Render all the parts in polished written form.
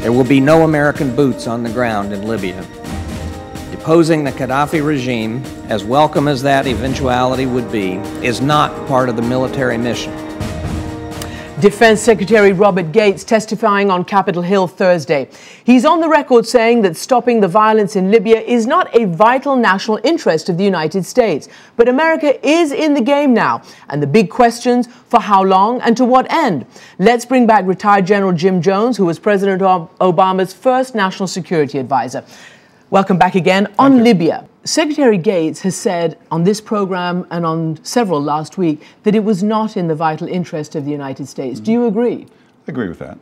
There will be no American boots on the ground in Libya. Deposing the Gaddafi regime, as welcome as that eventuality would be, is not part of the military mission. Defense Secretary Robert Gates testifying on Capitol Hill Thursday. He's on the record saying that stopping the violence in Libya is not a vital national interest of the United States. But America is in the game now. And the big questions, for how long and to what end? Let's bring back retired General Jim Jones, who was President Obama's first national security advisor. Welcome back again. On Libya, Secretary Gates has said on this program and on several last week that it was not in the vital interest of the United States. Do you agree? I agree with that.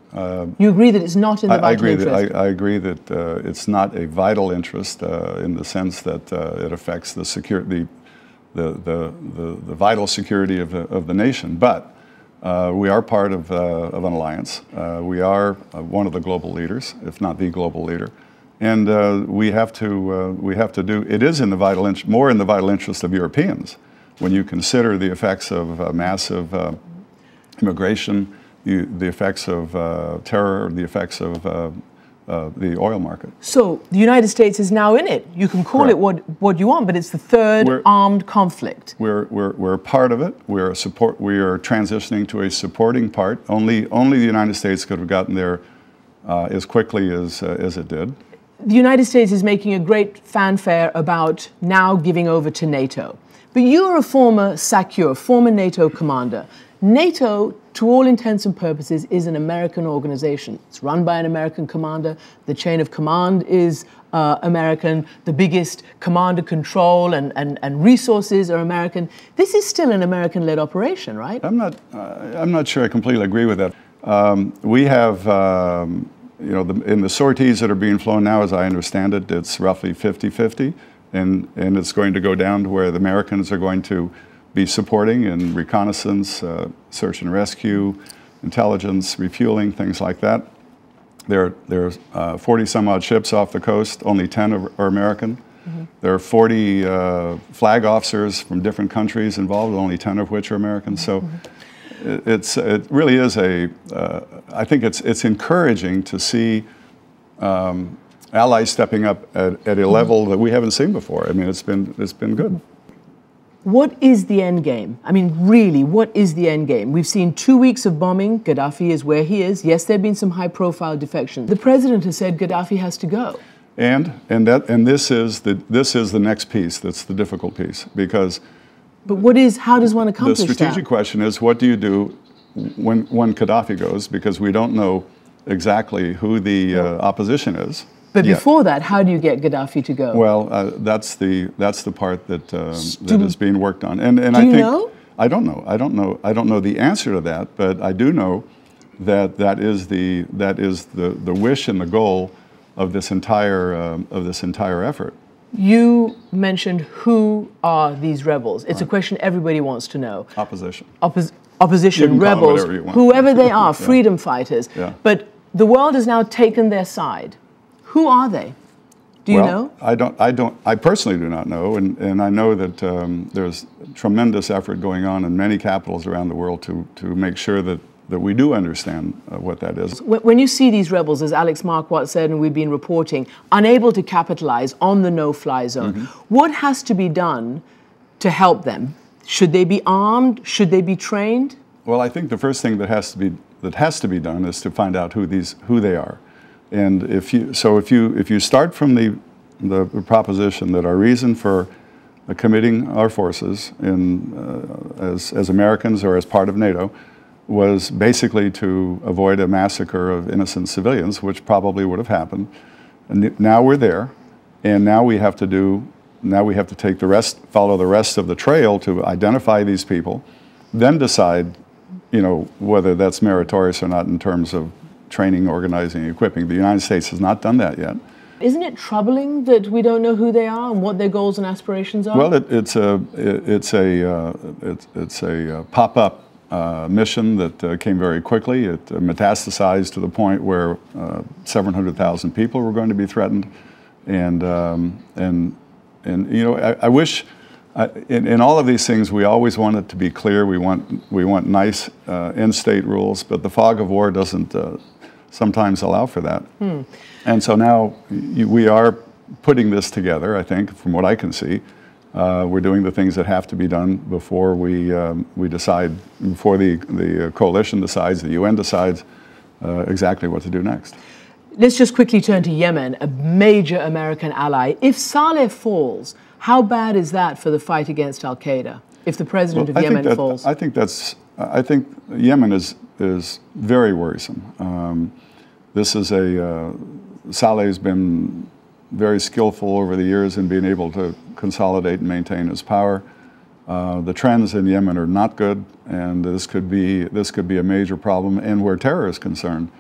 You agree that it's not in the vital interest? I agree that it's not a vital interest in the sense that it affects the security, the vital security of the nation. But we are part of an alliance. We are one of the global leaders, if not the global leader. And we have to do, it is in the vital, more in the vital interest of Europeans when you consider the effects of massive immigration, the effects of terror, the effects of the oil market. So the United States is now in it. You can call it what you want, but it's the third armed conflict. We're part of it. We are transitioning to a supporting part. Only the United States could have gotten there as quickly as it did. The United States is making a great fanfare about now giving over to NATO. But you're a former SACEUR, former NATO commander. NATO, to all intents and purposes, is an American organization. It's run by an American commander. The chain of command is American. The biggest commander control and resources are American. This is still an American-led operation, right? I'm not sure I completely agree with that. We have... in the sorties that are being flown now, as I understand it, it's roughly 50-50, and it's going to go down to where the Americans are going to be supporting in reconnaissance, search and rescue, intelligence, refueling, things like that. There's 40 some odd ships off the coast, only 10 are American. Mm-hmm. There are 40 flag officers from different countries involved, only 10 of which are American. So. Mm-hmm. It really is I think it's encouraging to see allies stepping up at a level that we haven't seen before. I mean, it's been good. What is the end game? I mean, really, what is the end game? We've seen 2 weeks of bombing. Gaddafi is where he is. Yes, there have been some high-profile defections. The president has said Gaddafi has to go. And this is the next piece that's the difficult piece, because. But how does one accomplish that? The strategic question is, what do you do when Gaddafi goes? Because we don't know exactly who the opposition is. But before that, how do you get Gaddafi to go? Well, that's the part that is being worked on. And do you know? I don't know. I don't know the answer to that, but I do know that is the wish and the goal of this entire effort. You mentioned who are these rebels. It's a question everybody wants to know. Opposition. Opposition, rebels, whoever they are, freedom fighters. Yeah. But the world has now taken their side. Who are they? Do you know? I personally do not know, and I know that there's tremendous effort going on in many capitals around the world to make sure that we do understand what that is. When you see these rebels, as Alex Marquardt said, and we've been reporting, unable to capitalize on the no-fly zone, what has to be done to help them? Should they be armed? Should they be trained? Well, I think the first thing that has to be done is to find out who they are. And if you start from the proposition that our reason for committing our forces as Americans or as part of NATO was basically to avoid a massacre of innocent civilians, which probably would have happened. And now we're there, and now we have to follow the rest of the trail to identify these people, then decide, whether that's meritorious or not in terms of training, organizing, equipping. The United States has not done that yet. Isn't it troubling that we don't know who they are and what their goals and aspirations are? Well, it's a pop-up mission that came very quickly. It metastasized to the point where 700,000 people were going to be threatened, and I wish. In all of these things, we always want it to be clear. We want nice in-state rules, but the fog of war doesn't sometimes allow for that. And so now we are putting this together, I think, from what I can see. We're doing the things that have to be done before we decide, before the coalition decides, the UN decides exactly what to do next. Let's just quickly turn to Yemen, a major American ally. If Saleh falls, how bad is that for the fight against al-Qaeda? If the president of Yemen falls? I think Yemen is very worrisome. This is Saleh's been very skillful over the years in being able to consolidate and maintain his power. The trends in Yemen are not good, and this could be a major problem. And where terror is concerned,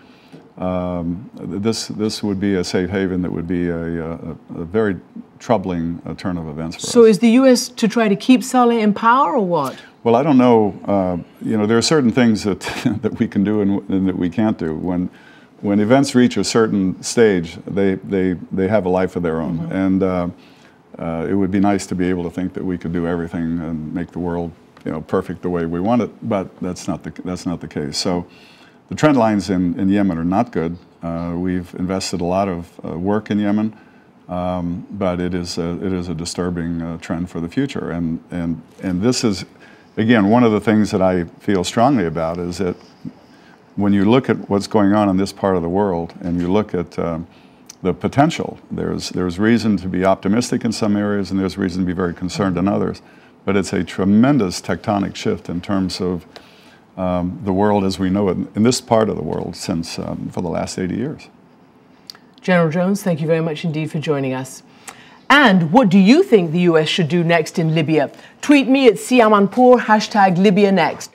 this would be a safe haven that would be a very troubling turn of events for us. So is the U.S. to try to keep Saleh in power, or what? Well, I don't know. There are certain things that that we can do and that we can't do. When events reach a certain stage, they have a life of their own, and it would be nice to be able to think that we could do everything and make the world, perfect the way we want it. But that's not the case. So, the trend lines in Yemen are not good. We've invested a lot of work in Yemen, but it is a disturbing trend for the future. And this is, again, one of the things that I feel strongly about is that when you look at what's going on in this part of the world and you look at the potential, there's reason to be optimistic in some areas and there's reason to be very concerned in others. But it's a tremendous tectonic shift in terms of the world as we know it in this part of the world since for the last 80 years. General Jones, thank you very much indeed for joining us. And what do you think the U.S. should do next in Libya? Tweet me at @Siamanpour, #LibyaNext.